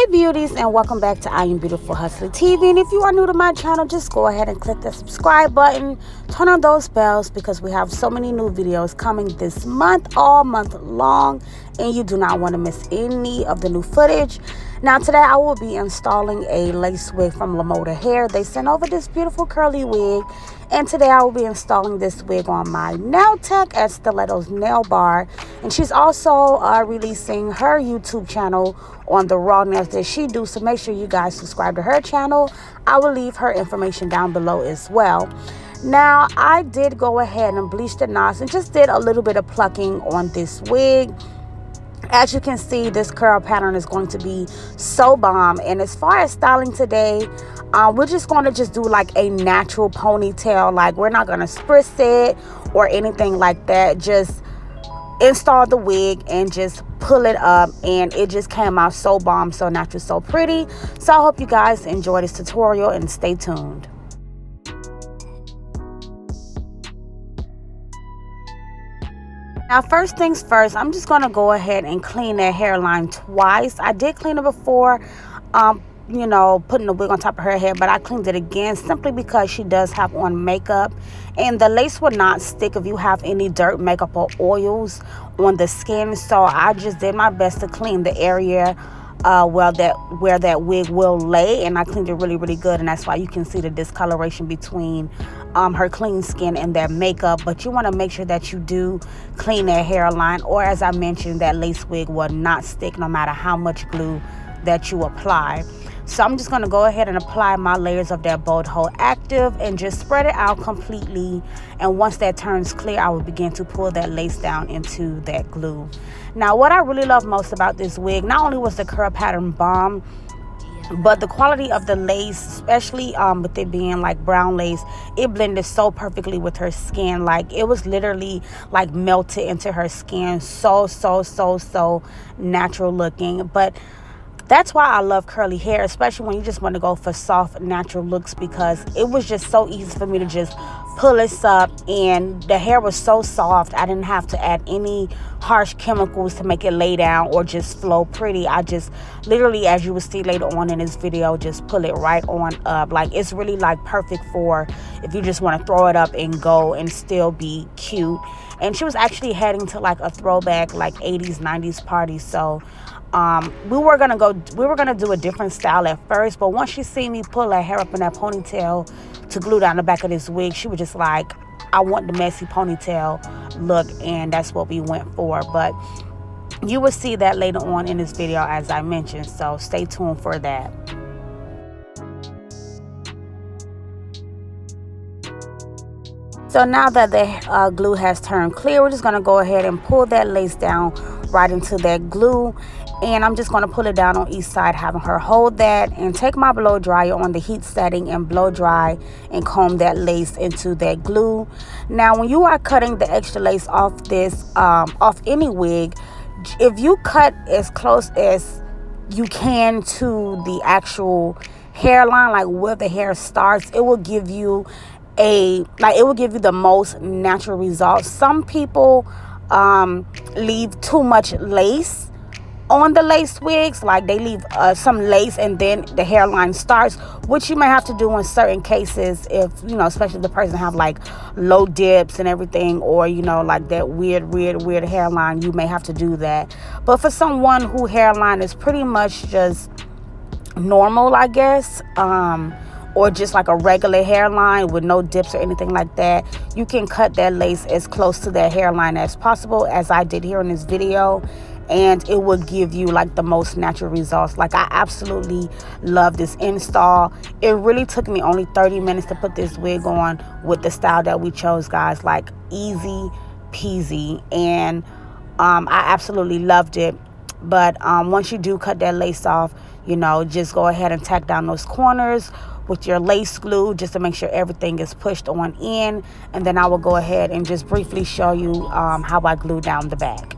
Hey beauties, and welcome back to I Am Beautiful Hustler TV. And if you are new to my channel, just go ahead and click the subscribe button, turn on those bells, because we have so many new videos coming this month, all month long, and you do not want to miss any of the new footage. Now today I will be installing a lace wig from LeModa Hair. They sent over this beautiful curly wig, and today I will be installing this wig on my nail tech at Stiletto's Nail Bar. And she's also releasing her YouTube channel on the raw nails that she do, so make sure you guys subscribe to her channel. I will leave her information down below as well. Now I did go ahead and bleach the knots and just did a little bit of plucking on this wig. As you can see, this curl pattern is going to be so bomb. And as far as styling today, we're just going to do like a natural ponytail. Like, we're not going to spritz it or anything like that. Just install the wig and just pull it up, and it just came out so bomb, so natural, so pretty. So I hope you guys enjoy this tutorial and stay tuned. Now, first things first, I'm just going to go ahead and clean that hairline twice. I did clean it before, you know, putting the wig on top of her head, but I cleaned it again simply because she does have on makeup, and the lace will not stick if you have any dirt, makeup, or oils on the skin. So I just did my best to clean the area where that wig will lay, and I cleaned it really good, and that's why you can see the discoloration between her clean skin and that makeup. But you want to make sure that you do clean that hairline, or as I mentioned, that lace wig will not stick no matter how much glue that you apply. So I'm just going to go ahead and apply my layers of that Bold Hold Active and just spread it out completely. And once that turns clear, I will begin to pull that lace down into that glue. Now, what I really love most about this wig, not only was the curl pattern bomb, but the quality of the lace, especially with it being like brown lace, it blended so perfectly with her skin. Like, it was literally like melted into her skin. So natural looking. But that's why I love curly hair, especially when you just want to go for soft, natural looks, because it was just so easy for me to just pull this up, and the hair was so soft. I didn't have to add any harsh chemicals to make it lay down or just flow pretty. I just literally, as you will see later on in this video, just pull it right on up. Like, it's really like perfect for if you just want to throw it up and go and still be cute. And she was actually heading to like a throwback like 80s 90s party, so we were gonna do a different style at first, but once she seen me pull her hair up in that ponytail to glue down the back of this wig, she was just like, I want the messy ponytail look, and that's what we went for. But you will see that later on in this video, as I mentioned, so stay tuned for that. So now that the glue has turned clear, we're just going to go ahead and pull that lace down right into that glue. And I'm just going to pull it down on each side, having her hold that, and take my blow dryer on the heat setting and blow dry and comb that lace into that glue. Now, when you are cutting the extra lace off this, off any wig, if you cut as close as you can to the actual hairline, like where the hair starts, it will give you the most natural results. Some people leave too much lace on the lace wigs, like they leave some lace and then the hairline starts, which you may have to do in certain cases if, you know, especially if the person have like low dips and everything, or, you know, like that weird hairline, you may have to do that. But for someone who hairline is pretty much just normal, I guess, or just like a regular hairline with no dips or anything like that, you can cut that lace as close to that hairline as possible, as I did here in this video, and it will give you like the most natural results. Like, I absolutely love this install. It really took me only 30 minutes to put this wig on with the style that we chose, guys. Like, easy peasy, and I absolutely loved it. But once you do cut that lace off, you know, just go ahead and tack down those corners with your lace glue just to make sure everything is pushed on in, and then I will go ahead and just briefly show you how I glue down the back.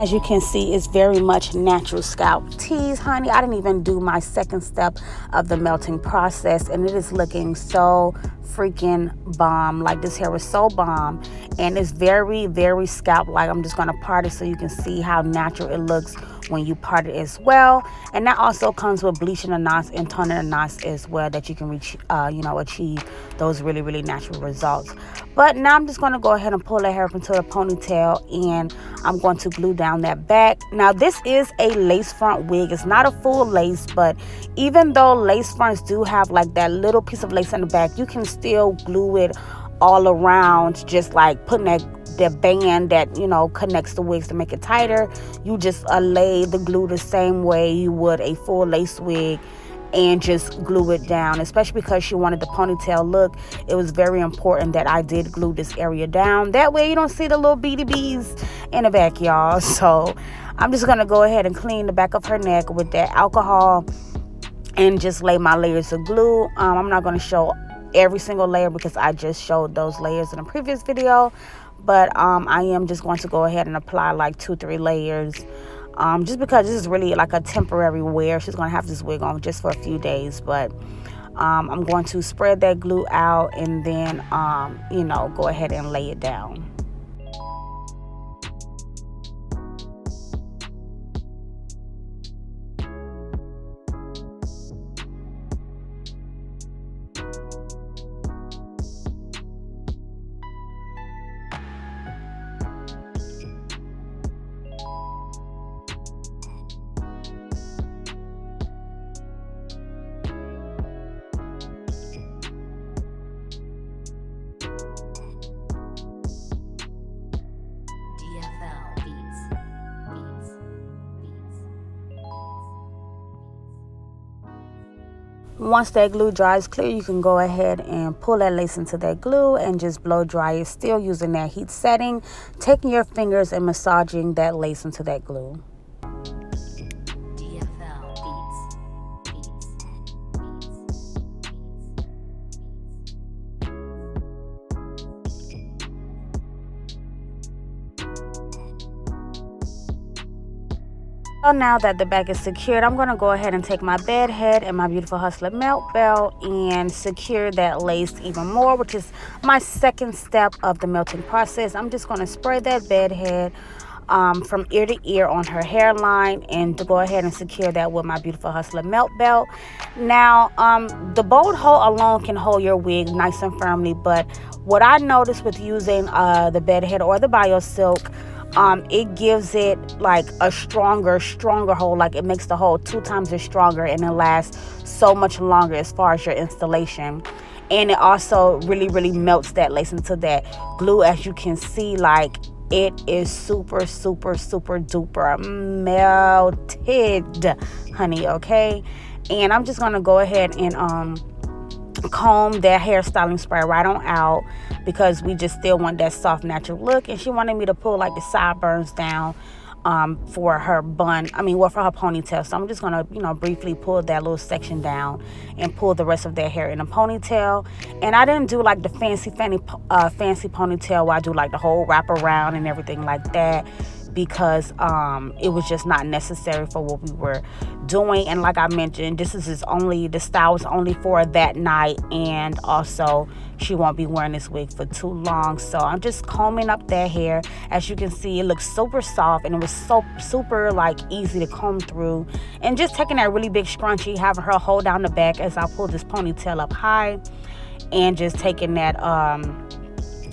As you can see, it's very much natural scalp tease, honey. I didn't even do my second step of the melting process, and it is looking so freaking bomb. Like, this hair is so bomb, and it's very, very scalp like. I'm just gonna part it so you can see how natural it looks when you part it as well. And that also comes with bleaching the knots and toning the knots as well, that you can reach achieve those really, really natural results. But now I'm just going to go ahead and pull that hair up into a ponytail, and I'm going to glue down that back. Now, this is a lace front wig. It's not a full lace, but even though lace fronts do have like that little piece of lace in the back, you can still glue it all around, just like putting the band that connects the wigs to make it tighter. You just lay the glue the same way you would a full lace wig and just glue it down. Especially because she wanted the ponytail look, it was very important that I did glue this area down. That way you don't see the little beady bees in the back, y'all. So I'm just gonna go ahead and clean the back of her neck with that alcohol and just lay my layers of glue. I'm not gonna show every single layer because I just showed those layers in a previous video, but I am just going to go ahead and apply like 2-3 layers, just because this is really like a temporary wear. She's gonna have this wig on just for a few days, but I'm going to spread that glue out and then go ahead and lay it down. Once that glue dries clear, you can go ahead and pull that lace into that glue and just blow dry it, still using that heat setting, taking your fingers and massaging that lace into that glue. So now that the back is secured, I'm going to go ahead and take my bed head and my Beautiful Hustler melt belt and secure that lace even more, which is my second step of the melting process. I'm just going to spray that bed head from ear to ear on her hairline, and to go ahead and secure that with my Beautiful Hustler melt belt. Now, the bold hold alone can hold your wig nice and firmly, but what I noticed with using the bed head or the BioSilk, it gives it like a stronger hold. Like, it makes the hold 2 times as stronger, and it lasts so much longer as far as your installation. And it also really, really melts that lace into that glue. As you can see, like, it is super, super, super duper melted, honey. Okay, and I'm just gonna go ahead and comb that hairstyling spray right on out, because we just still want that soft natural look. And she wanted me to pull like the sideburns down for her bun, for her ponytail. So I'm just gonna briefly pull that little section down and pull the rest of that hair in a ponytail. And I didn't do like the fancy ponytail where I do like the whole wrap around and everything like that, because it was just not necessary for what we were doing. And like I mentioned, the style is only for that night, and also she won't be wearing this wig for too long. So I'm just combing up that hair. As you can see, it looks super soft, and it was so super like easy to comb through. And just taking that really big scrunchie, having her hold down the back as I pull this ponytail up high, and just taking that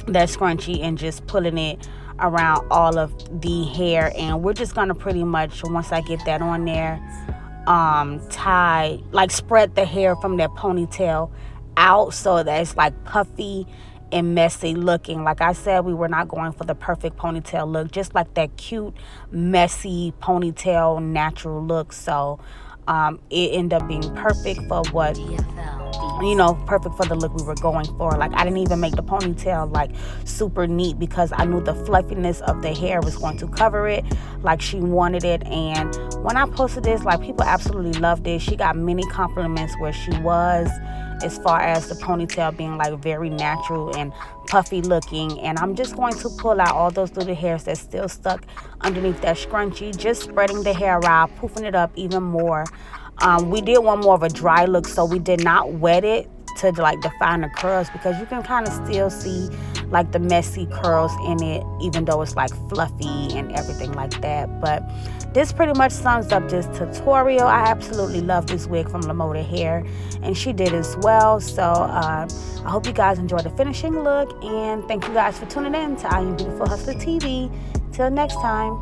scrunchie and just pulling it around all of the hair. And we're just gonna pretty much, once I get that on there, spread the hair from that ponytail out so that it's like puffy and messy looking. Like I said, we were not going for the perfect ponytail look, just like that cute messy ponytail natural look. So it ended up being perfect for what perfect for the look we were going for. Like, I didn't even make the ponytail like super neat, because I knew the fluffiness of the hair was going to cover it like she wanted it. And when I posted this, like, people absolutely loved it. She got many compliments where she was, as far as the ponytail being like very natural and puffy looking. And I'm just going to pull out all those little hairs that's still stuck underneath that scrunchie, just spreading the hair out, poofing it up even more. We did want more of a dry look, so we did not wet it to like define the curls, because you can kind of still see like the messy curls in it, even though it's like fluffy and everything like that. But this pretty much sums up this tutorial. I absolutely love this wig from LeModa Hair, and she did as well. So I hope you guys enjoyed the finishing look, and thank you guys for tuning in to I Am Beautiful Hustler TV. Till next time.